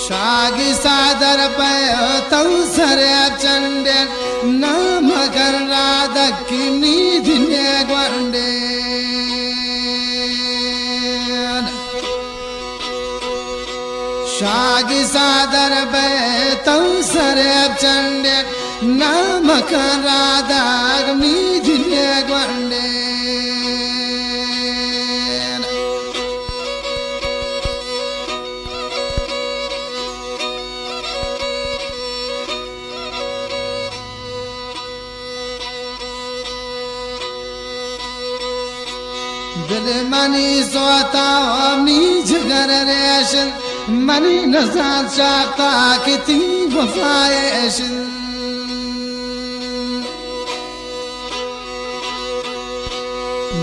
शागी सादर पे तवसर चंडे नाम कर राधा की नीधिने ग्वंडे शागी सादर पे तवसर चंडे नाम कर राधा की नीधिने ग्वंडे दिल मनी सोता मी जगर रेशन मनी नज़ार चाहता कितनी वफाएशन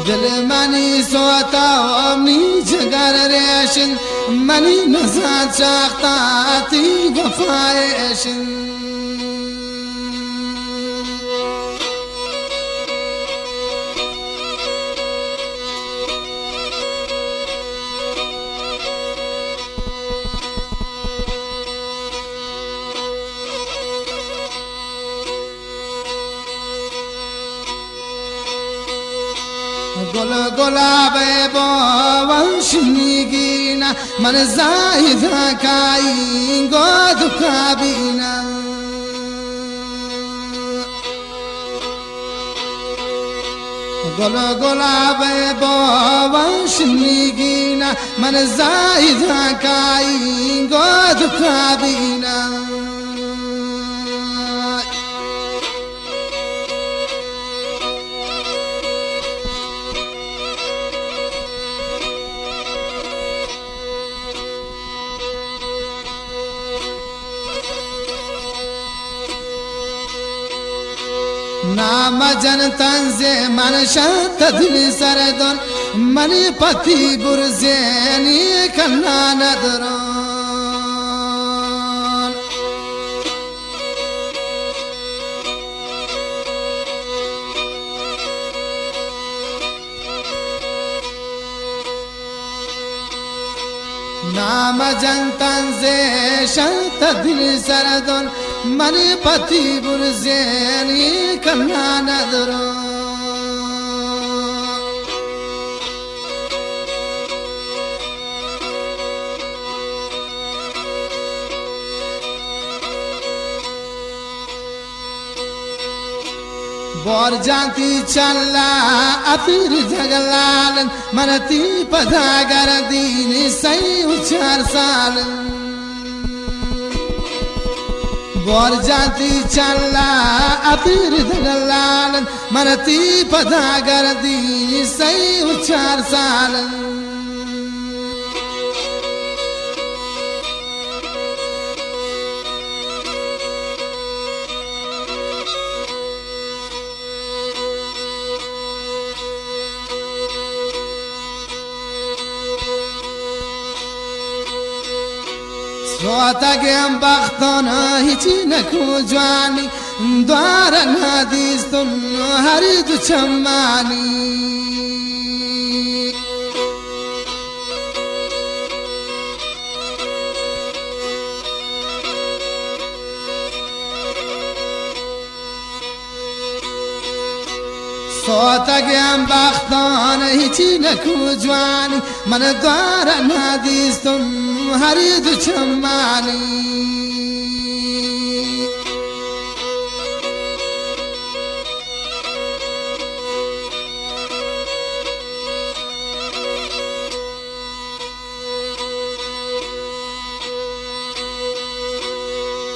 दिल मनी सोता मी जगर रेशन मनी नज़ार चाहता कितनी वफाएशन गुल गुलाब वंशनिगीना मन जाहिदा काई गोद काबीना गुल गुलाब वंशनिगीना मन जाहिदा काई गोद काबीना नाम जनतन से मन शांत दिल सरदन मनी पति बुरजेनी कन्ना नदरन नाम जनतन से शांत दिल सरदन मनी पति बुरजेनी कन्ना नदरो बोर जानती चला अतीर जगलालन मनती पधागर दीनी सही उचार सालन बोर जाती चला अबीर दगलालन मनती पधागर दी सही उचार सालन صوتك بختنا هيجينك وجواني دوار الهديستن هريد شماني صوتك بختنا هيجينك وجواني من دوار الهديستن هريد شماني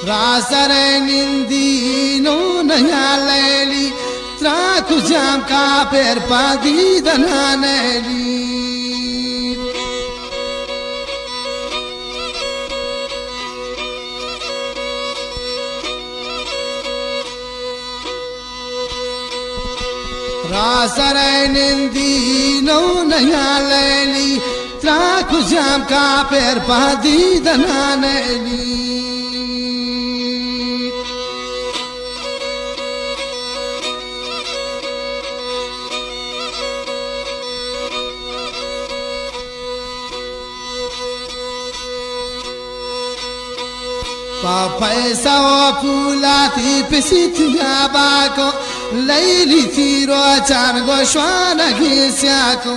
راسرين دينون يا ليلي تراكو جام كابر بادي دنانيلي راسرين دينون يا ليلي تراكو جام كابر بادي دنانيلي पैसा पुलाती पिसिथिया बाको लैली तिरो चार गोश्वान घिस्याको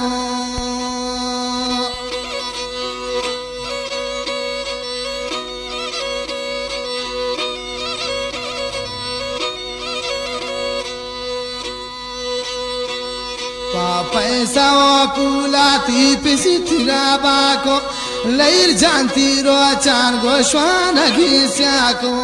पैसा पुलाती पिसिथिया बाको लैर जानती रो चार गोश्वान घिस्याको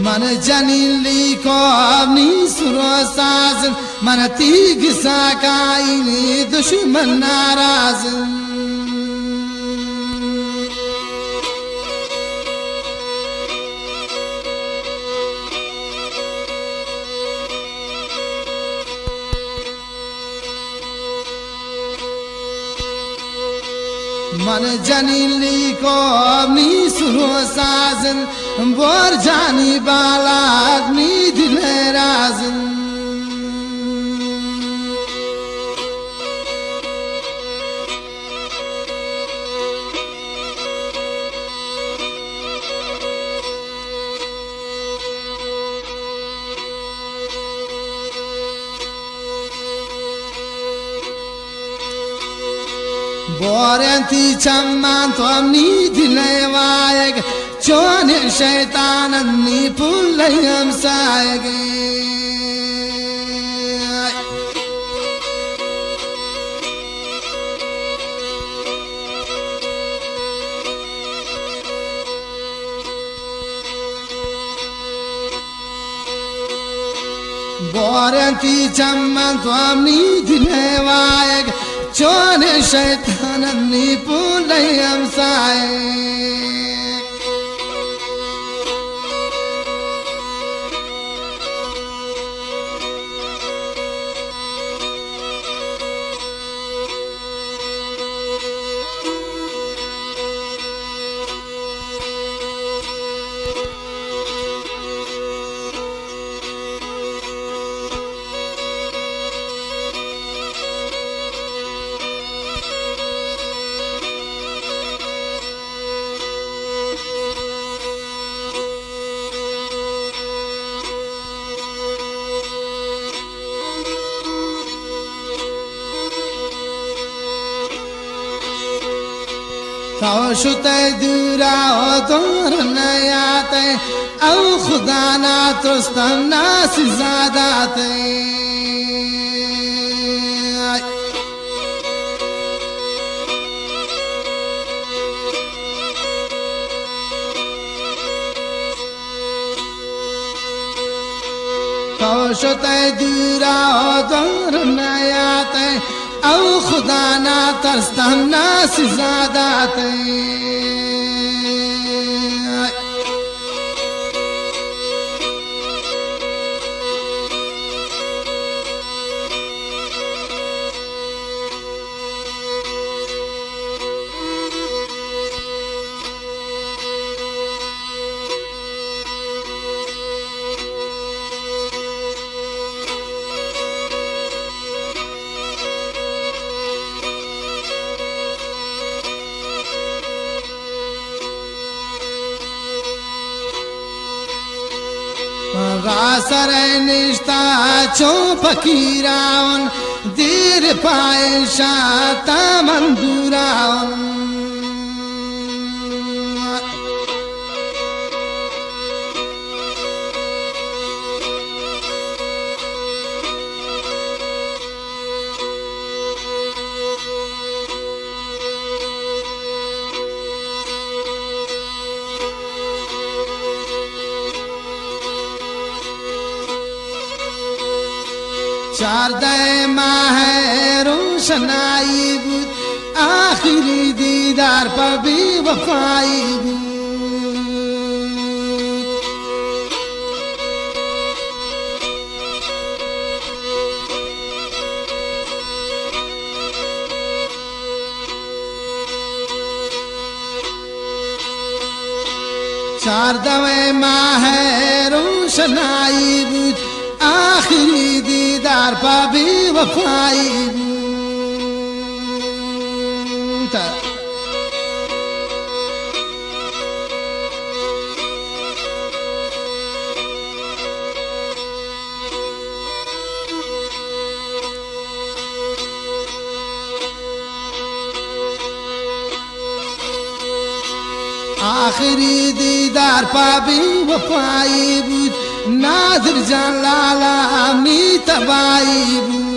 मन जनिली को अपनी सुरो साजन मन तीग साकाइनी दुश्मन नाराज मन जनिली को अपनी सुरो साजन बोर जानी बाला आदमी दिले राजन बोरेंती चम्मान तो अपनी दिले वायग चोने शैतान अन्नी पुल्लयम सायगे बोरेंती चम्मान तो अपनी दिले वायग चोने शैतान अन्नी पुल्लयम सायगे शुते दूरा हो तोर नयाते औ खुदा ना तुस्तम नास ज़ादाते शुते दूरा हो तोर नयाते औ खुदा ना तरस्तम नास ज़ादाते गासर निष्ठा चो फकीरावन दीर पाए शाता मंदुरावन चार दे माह रोशनाई बुद आखिरी दीदार पर भी वफाई बुद 14 माह रोशनाई بود आखिरी दीदार पा बेवफाई بود आखिरी दीदार पा बेवफाई بود نادر جان لالا می تبایی بود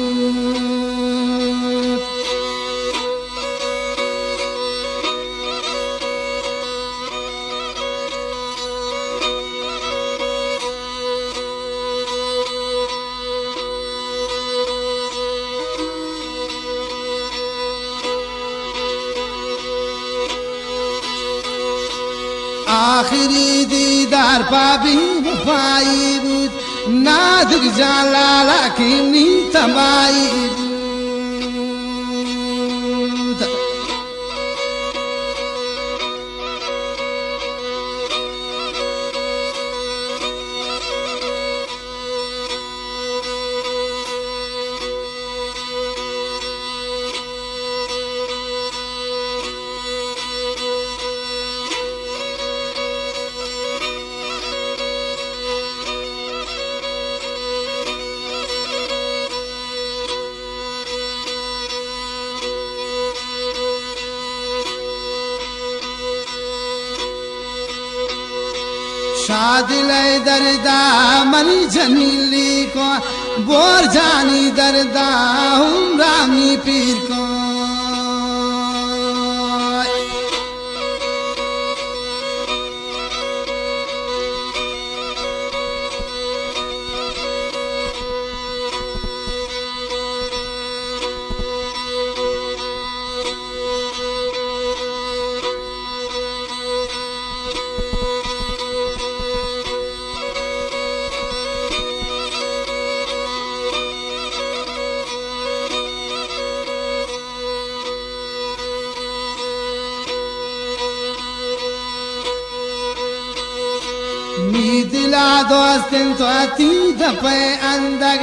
آخری دیدار پا بی‌وفایی بود نادر جان لالا کی می تبایی بود शादिले दरदा मनी जमीली को बोर जानी दरदा रामी पीर को میدلا دوستن تو اتی دپه اندگ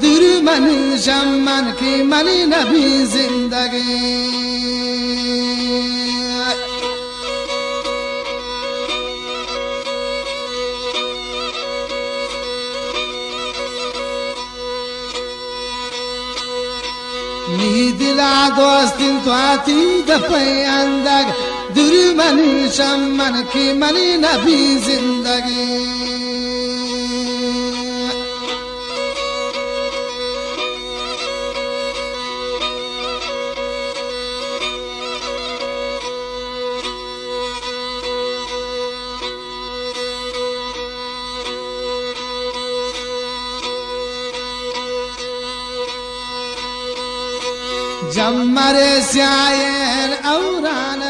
دور من شمن کی من نبی زندگی میدلا دوستن تو اتی دپه اندگ دور من شمن کی من نبی زندگی جمر سایر اوران